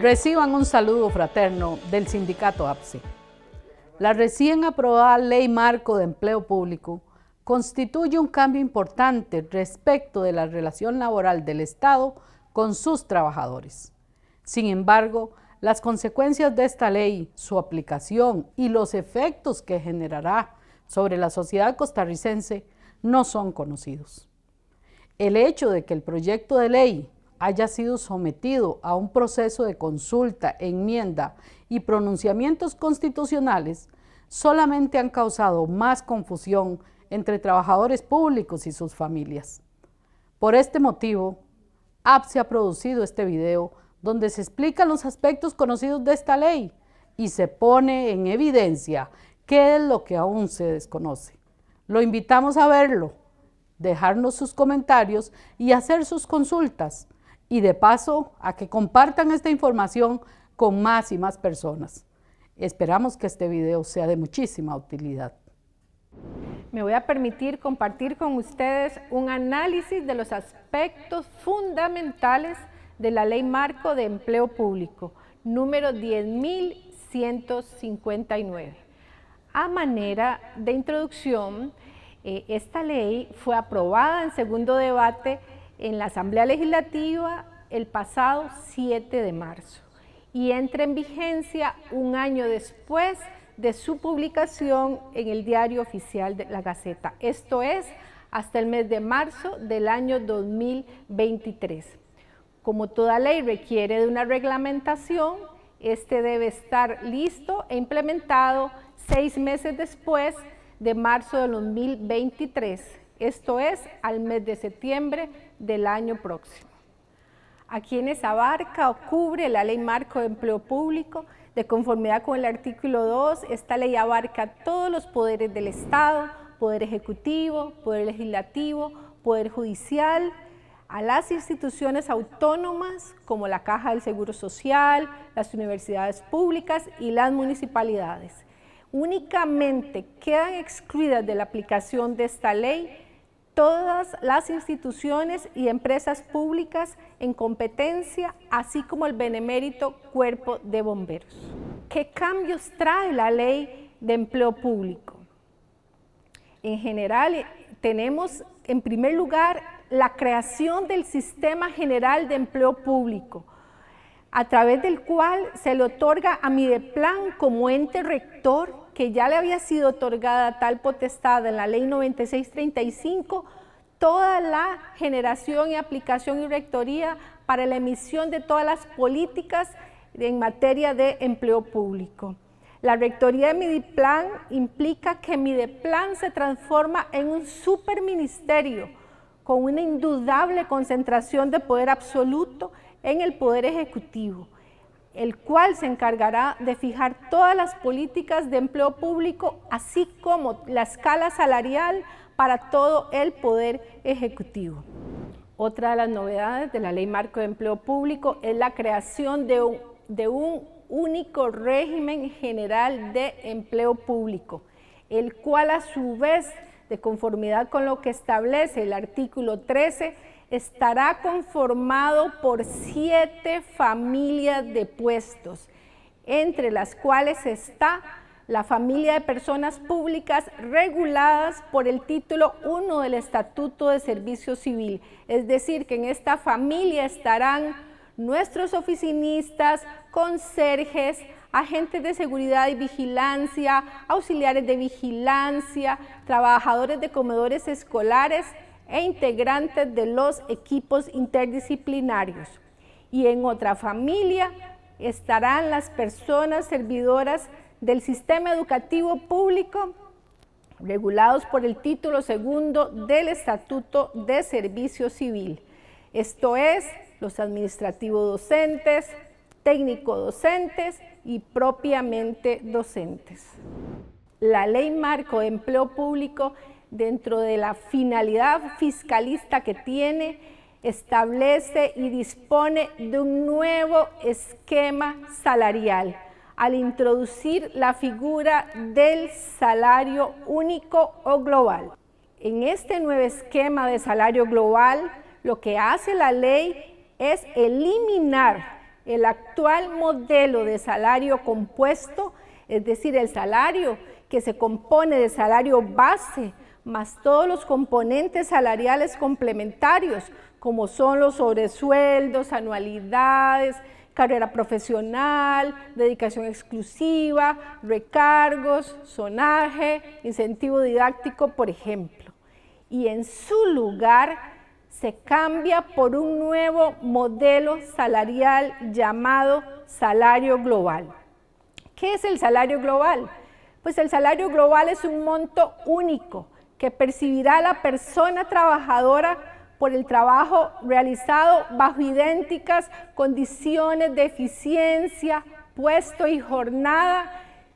Reciban un saludo fraterno del sindicato APSE. La recién aprobada Ley Marco de Empleo Público constituye un cambio importante respecto de la relación laboral del Estado con sus trabajadores. Sin embargo, las consecuencias de esta ley, su aplicación y los efectos que generará sobre la sociedad costarricense no son conocidos. El hecho de que el proyecto de ley haya sido sometido a un proceso de consulta, enmienda y pronunciamientos constitucionales solamente han causado más confusión entre trabajadores públicos y sus familias. Por este motivo, APSE ha producido este video donde se explican los aspectos conocidos de esta ley y se pone en evidencia qué es lo que aún se desconoce. Lo invitamos a verlo, dejarnos sus comentarios y hacer sus consultas, y de paso a que compartan esta información con más y más personas. Esperamos que este video sea de muchísima utilidad. Me voy a permitir compartir con ustedes un análisis de los aspectos fundamentales de la Ley Marco de Empleo Público, número 10.159. A manera de introducción, esta ley fue aprobada en segundo debate en la Asamblea Legislativa el pasado 7 de marzo y entra en vigencia un año después de su publicación en el Diario Oficial de la Gaceta, esto es, hasta el mes de marzo del año 2023. Como toda ley requiere de una reglamentación, este debe estar listo e implementado 6 meses después de marzo del 2023, esto es, al mes de septiembre del año próximo. ¿A quienes abarca o cubre la Ley Marco de Empleo Público? De conformidad con el artículo 2, esta ley abarca todos los poderes del Estado, Poder Ejecutivo, Poder Legislativo, Poder Judicial, a las instituciones autónomas como la Caja del Seguro Social, las universidades públicas y las municipalidades. Únicamente quedan excluidas de la aplicación de esta ley todas las instituciones y empresas públicas en competencia, así como el benemérito Cuerpo de Bomberos. ¿Qué cambios trae la Ley de Empleo Público? En general, tenemos en primer lugar la creación del Sistema General de Empleo Público, a través del cual se le otorga a Mideplan como ente rector, que ya le había sido otorgada tal potestad en la Ley 9635, toda la generación y aplicación y rectoría para la emisión de todas las políticas en materia de empleo público. La rectoría de Mideplan implica que Mideplan se transforma en un superministerio con una indudable concentración de poder absoluto en el Poder Ejecutivo, el cual se encargará de fijar todas las políticas de empleo público, así como la escala salarial para todo el Poder Ejecutivo. Otra de las novedades de la Ley Marco de Empleo Público es la creación de un único régimen general de empleo público, el cual a su vez, de conformidad con lo que establece el artículo 13, estará conformado por 7 familias de puestos, entre las cuales está la familia de personas públicas reguladas por el título 1 del Estatuto de Servicio Civil. Es decir, que en esta familia estarán nuestros oficinistas, conserjes, agentes de seguridad y vigilancia, auxiliares de vigilancia, trabajadores de comedores escolares e integrantes de los equipos interdisciplinarios. Y en otra familia estarán las personas servidoras del sistema educativo público regulados por el título 2 del Estatuto de Servicio Civil. Esto es, los administrativos docentes, técnico docentes y propiamente docentes. La Ley Marco de Empleo Público, dentro de la finalidad fiscalista que tiene, establece y dispone de un nuevo esquema salarial al introducir la figura del salario único o global. En este nuevo esquema de salario global, lo que hace la ley es eliminar el actual modelo de salario compuesto, es decir, el salario que se compone de salario base, más todos los componentes salariales complementarios, como son los sobresueldos, anualidades, carrera profesional, dedicación exclusiva, recargos, zonaje, incentivo didáctico, por ejemplo. Y en su lugar se cambia por un nuevo modelo salarial llamado salario global. ¿Qué es el salario global? Pues el salario global es un monto único que percibirá la persona trabajadora por el trabajo realizado bajo idénticas condiciones de eficiencia, puesto y jornada,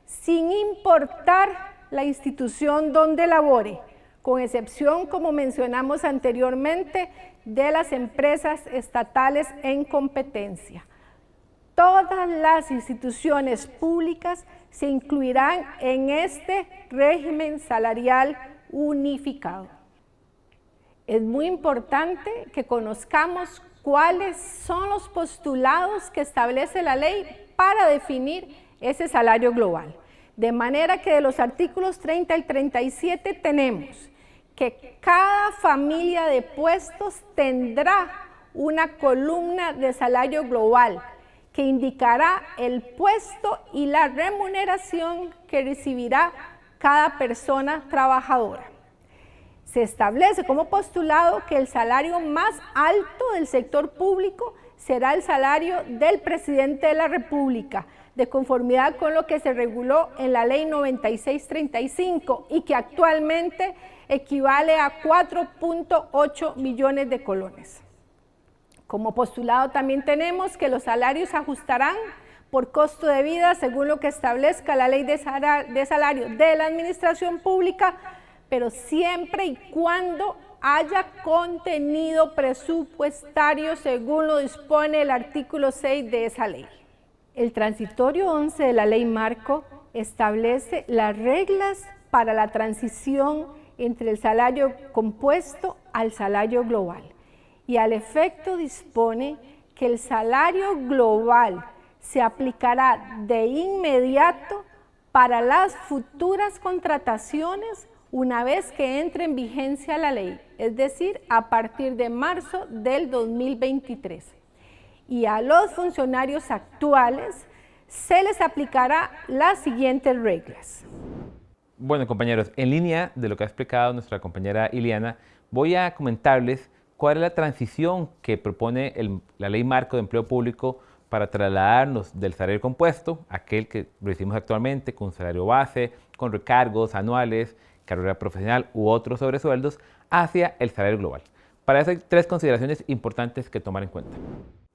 sin importar la institución donde labore, con excepción, como mencionamos anteriormente, de las empresas estatales en competencia. Todas las instituciones públicas se incluirán en este régimen salarial unificado. Es muy importante que conozcamos cuáles son los postulados que establece la ley para definir ese salario global. De manera que de los artículos 30 y 37 tenemos que cada familia de puestos tendrá una columna de salario global que indicará el puesto y la remuneración que recibirá cada persona trabajadora. Se establece como postulado que el salario más alto del sector público será el salario del presidente de la República, de conformidad con lo que se reguló en la Ley 9635 y que actualmente equivale a 4.8 millones de colones. Como postulado también tenemos que los salarios se ajustarán por costo de vida según lo que establezca la Ley de Salario de la Administración Pública, pero siempre y cuando haya contenido presupuestario según lo dispone el artículo 6 de esa ley. El transitorio 11 de la Ley Marco establece las reglas para la transición entre el salario compuesto al salario global y al efecto dispone que el salario global se aplicará de inmediato para las futuras contrataciones una vez que entre en vigencia la ley, es decir, a partir de marzo del 2023. Y a los funcionarios actuales se les aplicará las siguientes reglas. Bueno, compañeros, en línea de lo que ha explicado nuestra compañera Iliana, voy a comentarles cuál es la transición que propone la Ley Marco de Empleo Público para trasladarnos del salario compuesto, aquel que recibimos actualmente con salario base, con recargos anuales, carrera profesional u otros sobresueldos, hacia el salario global. Para eso hay tres consideraciones importantes que tomar en cuenta.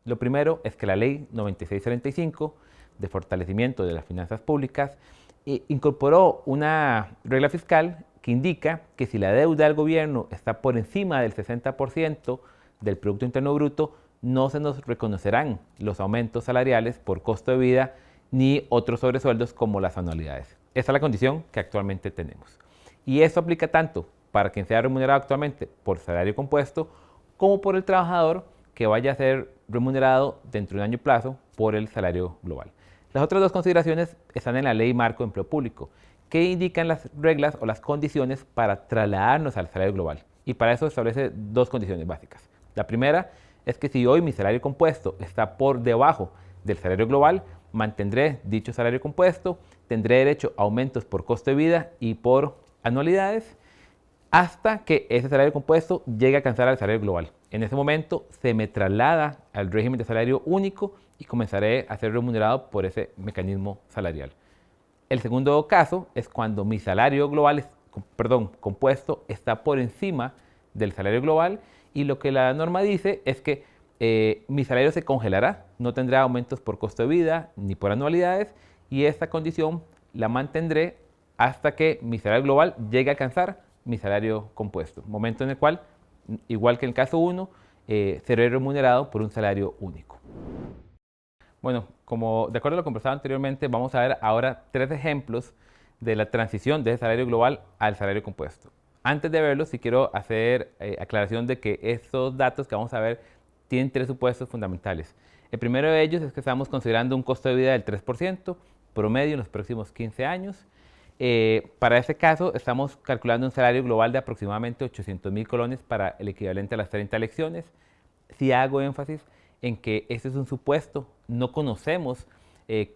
Lo primero es que la Ley 9635 de fortalecimiento de las finanzas públicas incorporó una regla fiscal que indica que si la deuda del gobierno está por encima del 60% del Producto Interno Bruto, no se nos reconocerán los aumentos salariales por costo de vida ni otros sobresueldos como las anualidades. Esa es la condición que actualmente tenemos. Y esto aplica tanto para quien sea remunerado actualmente por salario compuesto como por el trabajador que vaya a ser remunerado dentro de un año plazo por el salario global. Las otras dos consideraciones están en la Ley Marco de Empleo Público, que indican las reglas o las condiciones para trasladarnos al salario global. Y para eso establece dos condiciones básicas. La primera es que si hoy mi salario compuesto está por debajo del salario global, mantendré dicho salario compuesto, tendré derecho a aumentos por costo de vida y por anualidades hasta que ese salario compuesto llegue a alcanzar al salario global. En ese momento se me traslada al régimen de salario único y comenzaré a ser remunerado por ese mecanismo salarial. El segundo caso es cuando mi salario global, compuesto está por encima del salario global y lo que la norma dice es que mi salario se congelará, no tendrá aumentos por costo de vida ni por anualidades y esta condición la mantendré hasta que mi salario global llegue a alcanzar mi salario compuesto, momento en el cual, igual que en el caso 1, seré remunerado por un salario único. Bueno, como de acuerdo a lo conversado anteriormente, vamos a ver ahora tres ejemplos de la transición de ese salario global al salario compuesto. Antes de verlo, sí quiero hacer aclaración de que estos datos que vamos a ver tienen tres supuestos fundamentales. El primero de ellos es que estamos considerando un costo de vida del 3% promedio en los próximos 15 años. Para ese caso, estamos calculando un salario global de aproximadamente 800.000 colones para el equivalente a las 30 lecciones. Si hago énfasis en que este es un supuesto, no conocemos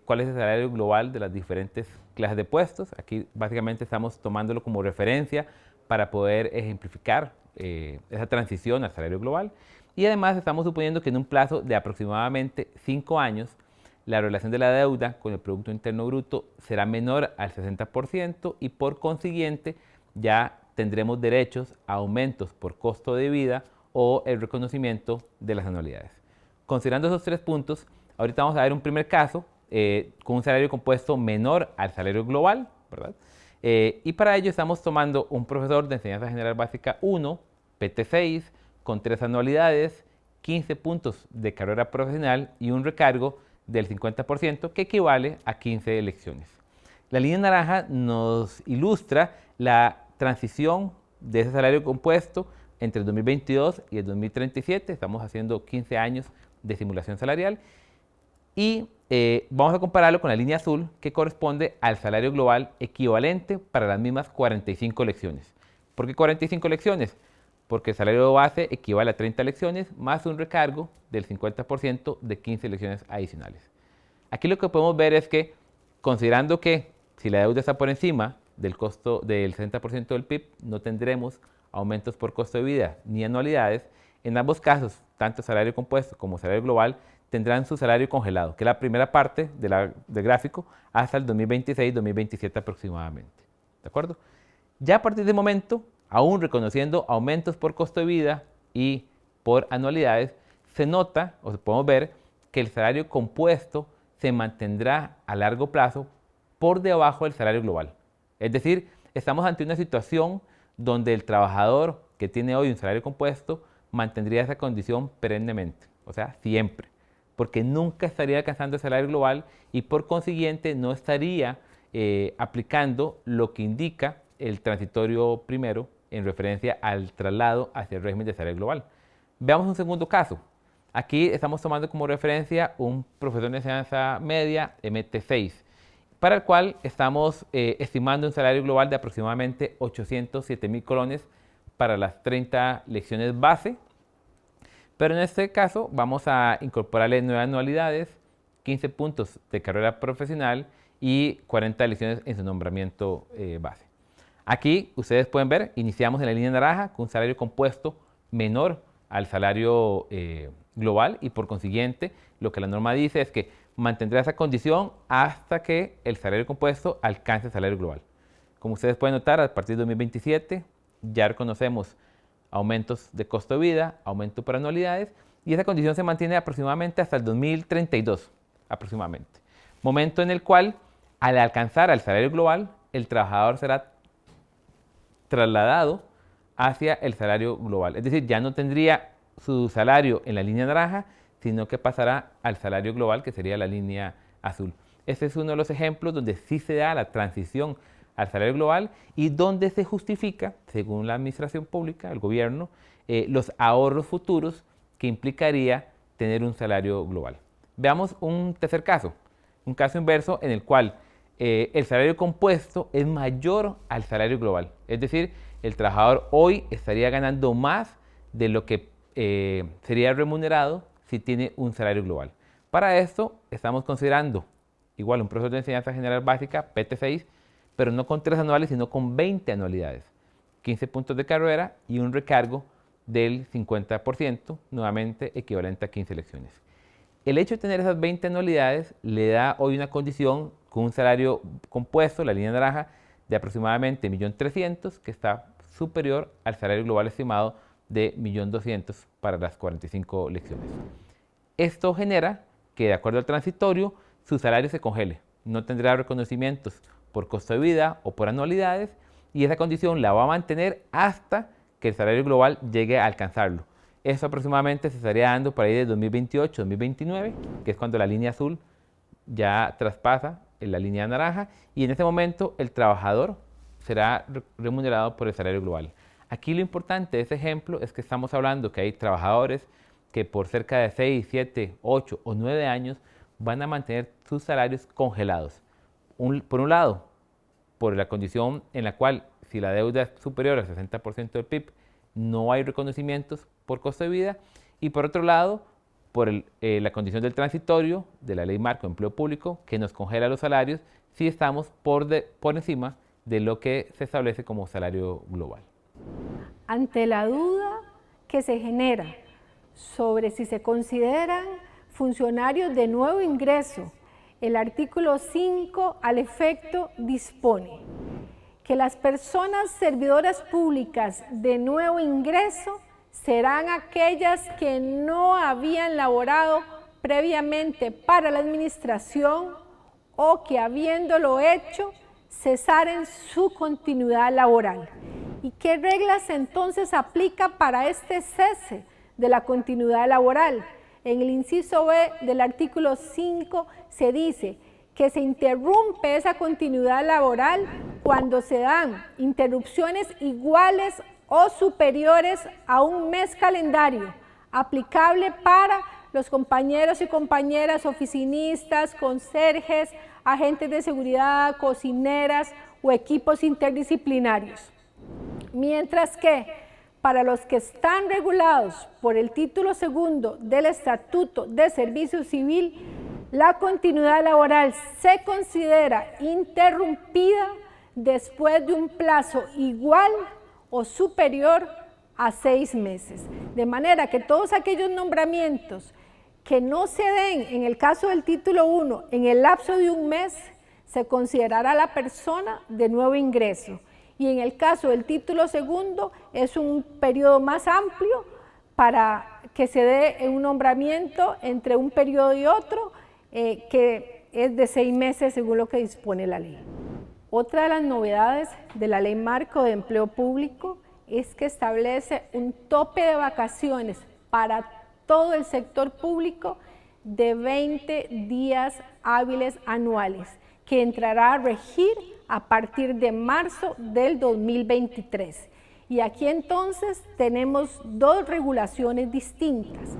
cuál es el salario global de las diferentes clases de puestos. Aquí básicamente estamos tomándolo como referencia para poder ejemplificar esa transición al salario global. Y además estamos suponiendo que en un plazo de aproximadamente 5 años, la relación de la deuda con el Producto Interno Bruto será menor al 60% y por consiguiente ya tendremos derechos a aumentos por costo de vida o el reconocimiento de las anualidades. Considerando esos 3 puntos, ahorita vamos a ver un primer caso con un salario compuesto menor al salario global, ¿verdad? Y para ello estamos tomando un profesor de Enseñanza General Básica 1, PT6, con 3 anualidades, 15 puntos de carrera profesional y un recargo del 50% que equivale a 15 lecciones. La línea naranja nos ilustra la transición de ese salario compuesto entre el 2022 y el 2037. Estamos haciendo 15 años de simulación salarial y vamos a compararlo con la línea azul que corresponde al salario global equivalente para las mismas 45 lecciones. ¿Por qué 45 lecciones? Porque el salario base equivale a 30 lecciones más un recargo del 50% de 15 lecciones adicionales. Aquí lo que podemos ver es que, considerando que si la deuda está por encima del costo del 60% del PIB, no tendremos aumentos por costo de vida ni anualidades. En ambos casos, tanto salario compuesto como salario global tendrán su salario congelado, que es la primera parte del gráfico, hasta el 2026-2027 aproximadamente. ¿De acuerdo? Ya a partir de momento, aún reconociendo aumentos por costo de vida y por anualidades, se nota o podemos ver que el salario compuesto se mantendrá a largo plazo por debajo del salario global. Es decir, estamos ante una situación donde el trabajador que tiene hoy un salario compuesto mantendría esa condición perennemente, o sea, siempre, porque nunca estaría alcanzando el salario global y por consiguiente no estaría aplicando lo que indica el transitorio primero en referencia al traslado hacia el régimen de salario global. Veamos un segundo caso. Aquí estamos tomando como referencia un profesor de enseñanza media, MT6, para el cual estamos estimando un salario global de aproximadamente 807.000 colones para las 30 lecciones base, pero en este caso vamos a incorporarle 9 anualidades, 15 puntos de carrera profesional y 40 lecciones en su nombramiento base. Aquí ustedes pueden ver, iniciamos en la línea naranja con un salario compuesto menor al salario global y por consiguiente lo que la norma dice es que mantendrá esa condición hasta que el salario compuesto alcance el salario global. Como ustedes pueden notar, a partir de 2027 ya reconocemos aumentos de costo de vida, aumento por anualidades y esa condición se mantiene aproximadamente hasta el 2032, aproximadamente. Momento en el cual al alcanzar el salario global el trabajador será trasladado hacia el salario global. Es decir, ya no tendría su salario en la línea naranja, sino que pasará al salario global, que sería la línea azul. Este es uno de los ejemplos donde sí se da la transición al salario global y donde se justifica, según la administración pública, el gobierno, los ahorros futuros que implicaría tener un salario global. Veamos un tercer caso, un caso inverso en el cual el salario compuesto es mayor al salario global. Es decir, el trabajador hoy estaría ganando más de lo que sería remunerado si tiene un salario global. Para esto estamos considerando igual un profesor de enseñanza general básica, PT6, pero no con 3 anuales, sino con 20 anualidades, 15 puntos de carrera y un recargo del 50%, nuevamente equivalente a 15 lecciones. El hecho de tener esas 20 anualidades le da hoy una condición con un salario compuesto, la línea naranja, de aproximadamente 1.300.000, que está superior al salario global estimado de 1.200.000 para las 45 lecciones. Esto genera que, de acuerdo al transitorio, su salario se congele. No tendrá reconocimientos por costo de vida o por anualidades y esa condición la va a mantener hasta que el salario global llegue a alcanzarlo. Eso aproximadamente se estaría dando por ahí de 2028-2029, que es cuando la línea azul ya traspasa en la línea naranja y en ese momento el trabajador será remunerado por el salario global. Aquí lo importante de este ejemplo es que estamos hablando que hay trabajadores que por cerca de 6, 7, 8 o 9 años van a mantener sus salarios congelados. Por un lado, por la condición en la cual si la deuda es superior al 60% del PIB, no hay reconocimientos por costo de vida, y por otro lado, por la condición del transitorio de la Ley Marco de Empleo Público, que nos congela los salarios si estamos por encima de lo que se establece como salario global. Ante la duda que se genera sobre si se consideran funcionarios de nuevo ingreso, el artículo 5 al efecto dispone que las personas servidoras públicas de nuevo ingreso serán aquellas que no habían laborado previamente para la administración o que habiéndolo hecho cesaren su continuidad laboral. ¿Y qué reglas entonces aplica para este cese de la continuidad laboral? En el inciso B del artículo 5 se dice que se interrumpe esa continuidad laboral cuando se dan interrupciones iguales o superiores a un mes calendario, aplicable para los compañeros y compañeras oficinistas, conserjes, agentes de seguridad, cocineras o equipos interdisciplinarios. Mientras que para los que están regulados por el título segundo del Estatuto de Servicio Civil, la continuidad laboral se considera interrumpida después de un plazo igual o superior a 6 meses. De manera que todos aquellos nombramientos que no se den en el caso del título 1 en el lapso de un mes, se considerará la persona de nuevo ingreso. Y en el caso del título segundo es un periodo más amplio para que se dé un nombramiento entre un periodo y otro, que es de 6 meses según lo que dispone la ley. Otra de las novedades de la Ley Marco de Empleo Público es que establece un tope de vacaciones para todo el sector público de 20 días hábiles anuales, que entrará a regir a partir de marzo del 2023. Y aquí entonces tenemos dos regulaciones distintas.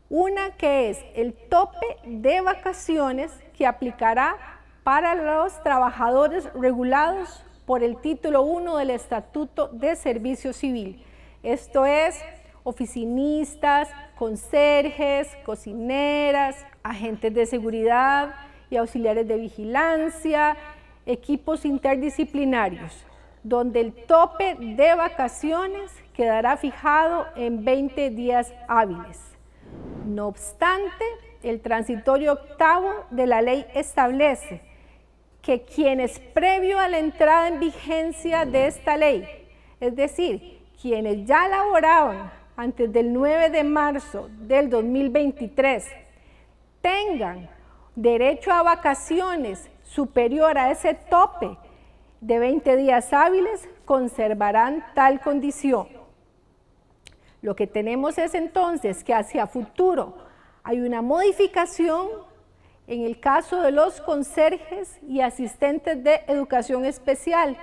Una que es el tope de vacaciones que aplicará para los trabajadores regulados por el título 1 del Estatuto de Servicio Civil. Esto es, oficinistas, conserjes, cocineras, agentes de seguridad y auxiliares de vigilancia, equipos interdisciplinarios, donde el tope de vacaciones quedará fijado en 20 días hábiles. No obstante, el transitorio octavo de la ley establece que quienes previo a la entrada en vigencia de esta ley, es decir, quienes ya laboraban antes del 9 de marzo del 2023, tengan derecho a vacaciones superior a ese tope de 20 días hábiles, conservarán tal condición. Lo que tenemos es entonces que hacia futuro hay una modificación en el caso de los conserjes y asistentes de educación especial,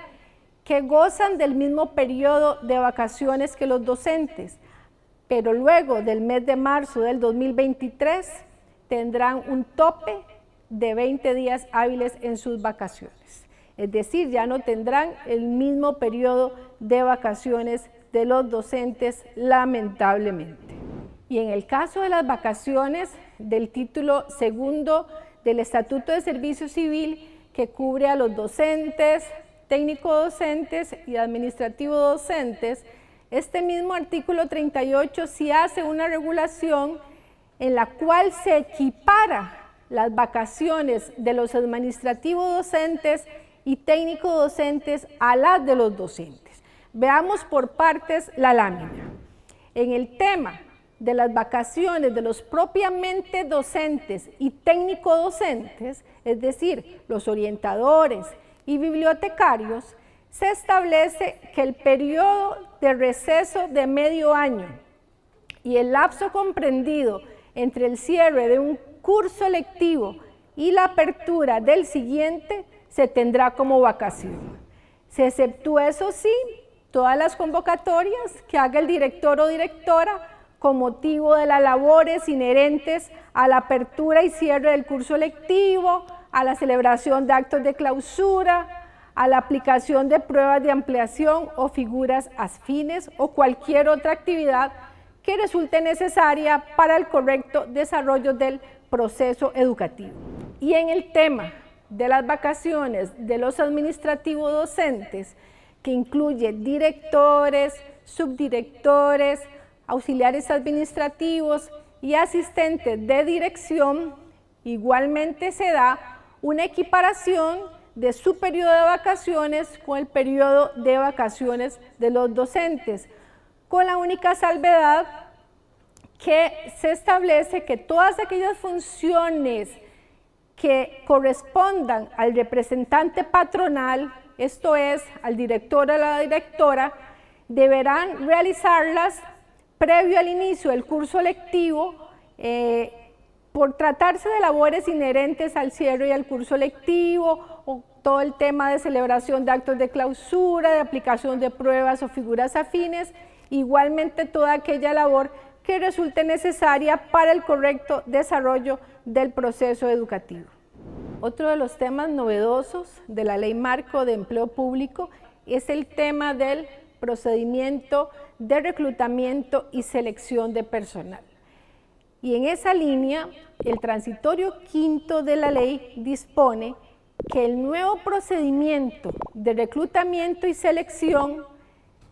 que gozan del mismo periodo de vacaciones que los docentes, pero luego del mes de marzo del 2023 tendrán un tope de 20 días hábiles en sus vacaciones. Es decir, ya no tendrán el mismo periodo de vacaciones de los docentes, lamentablemente. Y en el caso de las vacaciones del título segundo del Estatuto de Servicio Civil, que cubre a los docentes, técnico-docentes y administrativo-docentes, este mismo artículo 38 sí hace una regulación en la cual se equipara las vacaciones de los administrativo-docentes y técnico-docentes a las de los docentes. Veamos por partes la lámina. En el tema de las vacaciones de los propiamente docentes y técnico-docentes, es decir, los orientadores y bibliotecarios, se establece que el periodo de receso de medio año y el lapso comprendido entre el cierre de un curso lectivo y la apertura del siguiente se tendrá como vacación. Se exceptúa, eso sí, todas las convocatorias que haga el director o directora con motivo de las labores inherentes a la apertura y cierre del curso lectivo, a la celebración de actos de clausura, a la aplicación de pruebas de ampliación o figuras afines o cualquier otra actividad que resulte necesaria para el correcto desarrollo del proceso educativo. Y en el tema de las vacaciones de los administrativos docentes, que incluye directores, subdirectores, auxiliares administrativos y asistentes de dirección, igualmente se da una equiparación de su periodo de vacaciones con el periodo de vacaciones de los docentes, con la única salvedad que se establece que todas aquellas funciones que correspondan al representante patronal, esto es, al director o a la directora, deberán realizarlas previo al inicio del curso lectivo por tratarse de labores inherentes al cierre y al curso lectivo, o todo el tema de celebración de actos de clausura, de aplicación de pruebas o figuras afines, igualmente toda aquella labor que resulte necesaria para el correcto desarrollo del proceso educativo. Otro de los temas novedosos de la Ley Marco de Empleo Público es el tema del procedimiento de reclutamiento y selección de personal. Y en esa línea, el transitorio quinto de la ley dispone que el nuevo procedimiento de reclutamiento y selección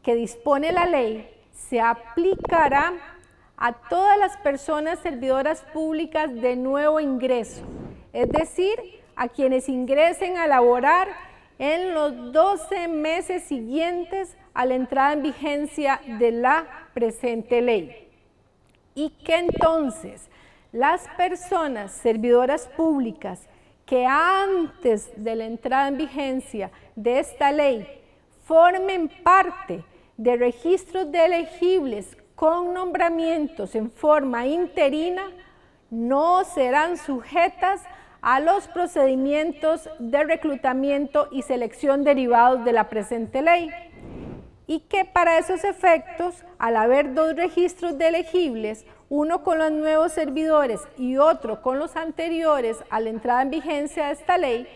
que dispone la ley se aplicará a todas las personas servidoras públicas de nuevo ingreso, es decir, a quienes ingresen a laborar en los 12 meses siguientes a la entrada en vigencia de la presente ley. Y que entonces las personas servidoras públicas que antes de la entrada en vigencia de esta ley formen parte de registros de elegibles con nombramientos en forma interina, no serán sujetas a los procedimientos de reclutamiento y selección derivados de la presente ley, y que para esos efectos, al haber dos registros de elegibles, uno con los nuevos servidores y otro con los anteriores a la entrada en vigencia de esta ley,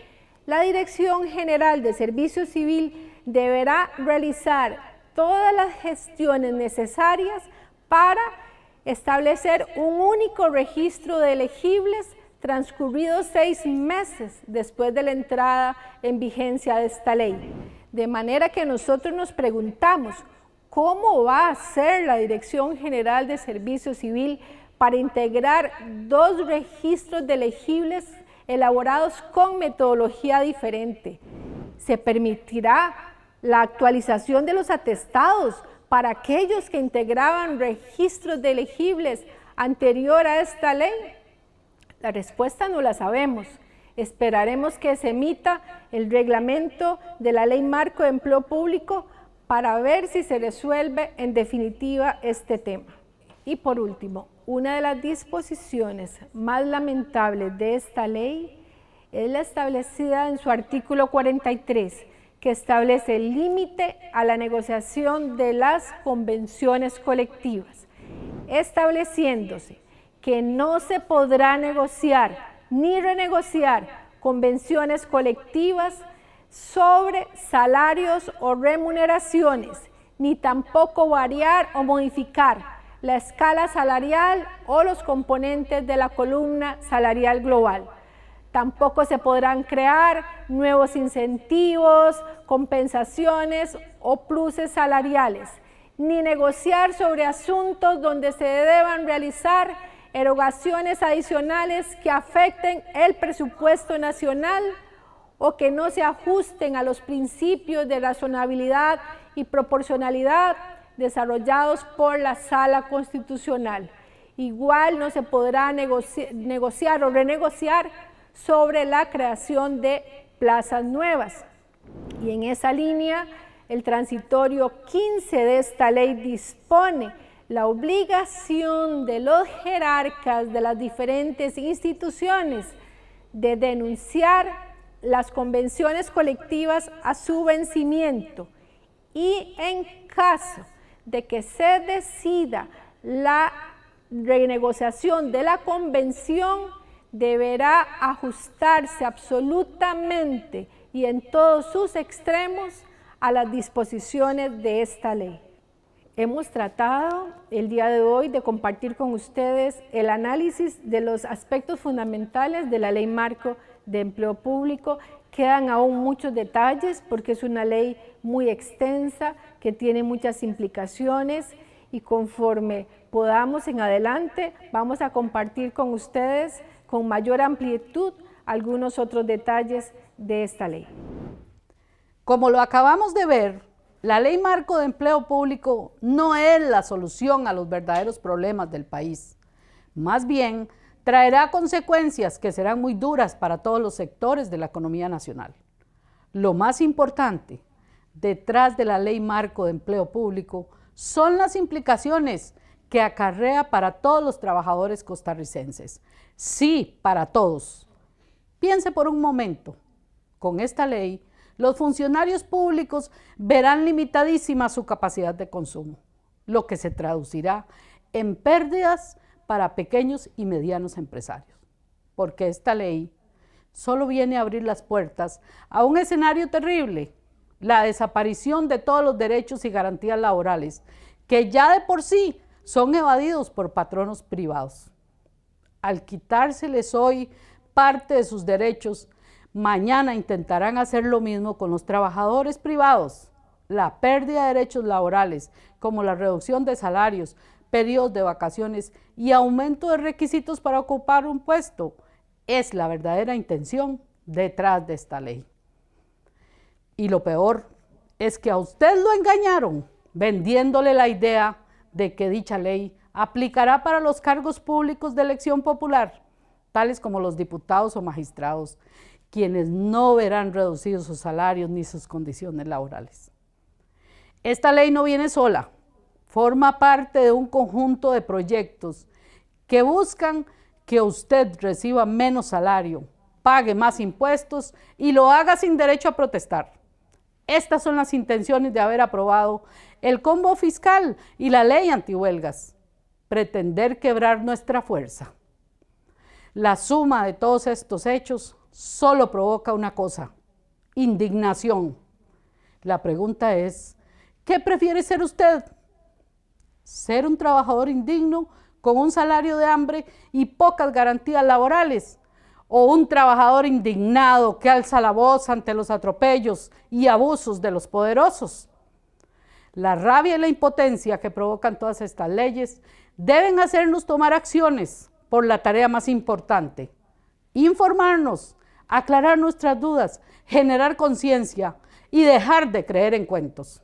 la Dirección General de Servicio Civil deberá realizar todas las gestiones necesarias para establecer un único registro de elegibles transcurridos 6 meses después de la entrada en vigencia de esta ley. De manera que nosotros nos preguntamos, ¿cómo va a hacer la Dirección General de Servicio Civil para integrar dos registros de elegibles elaborados con metodología diferente? ¿Se permitirá la actualización de los atestados para aquellos que integraban registros de elegibles anterior a esta ley? La respuesta no la sabemos. Esperaremos que se emita el reglamento de la Ley Marco de Empleo Público para ver si se resuelve en definitiva este tema. Y por último, una de las disposiciones más lamentables de esta ley es la establecida en su artículo 43, que establece el límite a la negociación de las convenciones colectivas, estableciéndose que no se podrá negociar ni renegociar convenciones colectivas sobre salarios o remuneraciones, ni tampoco variar o modificar la escala salarial o los componentes de la columna salarial global. Tampoco se podrán crear nuevos incentivos, compensaciones o pluses salariales, ni negociar sobre asuntos donde se deban realizar erogaciones adicionales que afecten el presupuesto nacional o que no se ajusten a los principios de razonabilidad y proporcionalidad desarrollados por la Sala Constitucional. Igual no se podrá negociar o renegociar sobre la creación de plazas nuevas. Y en esa línea, el transitorio 15 de esta ley dispone la obligación de los jerarcas de las diferentes instituciones de denunciar las convenciones colectivas a su vencimiento, y en caso de que se decida la renegociación de la convención deberá ajustarse absolutamente y en todos sus extremos a las disposiciones de esta ley. Hemos tratado el día de hoy de compartir con ustedes el análisis de los aspectos fundamentales de la Ley Marco de Empleo Público. Quedan aún muchos detalles porque es una ley muy extensa que tiene muchas implicaciones y conforme podamos en adelante vamos a compartir con ustedes con mayor amplitud algunos otros detalles de esta ley. Como lo acabamos de ver, la Ley Marco de Empleo Público no es la solución a los verdaderos problemas del país. Más bien, traerá consecuencias que serán muy duras para todos los sectores de la economía nacional. Lo más importante, detrás de la Ley Marco de Empleo Público, son las implicaciones que acarrea para todos los trabajadores costarricenses. Sí, para todos. Piense por un momento, con esta ley, los funcionarios públicos verán limitadísima su capacidad de consumo, lo que se traducirá en pérdidas para pequeños y medianos empresarios, porque esta ley solo viene a abrir las puertas a un escenario terrible, la desaparición de todos los derechos y garantías laborales, que ya de por sí son evadidos por patronos privados. Al quitárseles hoy parte de sus derechos, mañana intentarán hacer lo mismo con los trabajadores privados. La pérdida de derechos laborales, como la reducción de salarios, periodos de vacaciones y aumento de requisitos para ocupar un puesto, es la verdadera intención detrás de esta ley. Y lo peor es que a usted lo engañaron, vendiéndole la idea de que dicha ley aplicará para los cargos públicos de elección popular, tales como los diputados o magistrados, quienes no verán reducidos sus salarios ni sus condiciones laborales. Esta ley no viene sola, forma parte de un conjunto de proyectos que buscan que usted reciba menos salario, pague más impuestos y lo haga sin derecho a protestar. Estas son las intenciones de haber aprobado el combo fiscal y la ley antihuelgas, pretender quebrar nuestra fuerza. La suma de todos estos hechos solo provoca una cosa: indignación. La pregunta es, ¿qué prefiere ser usted? ¿Ser un trabajador indigno con un salario de hambre y pocas garantías laborales? ¿O un trabajador indignado que alza la voz ante los atropellos y abusos de los poderosos? La rabia y la impotencia que provocan todas estas leyes deben hacernos tomar acciones por la tarea más importante: informarnos, aclarar nuestras dudas, generar conciencia y dejar de creer en cuentos.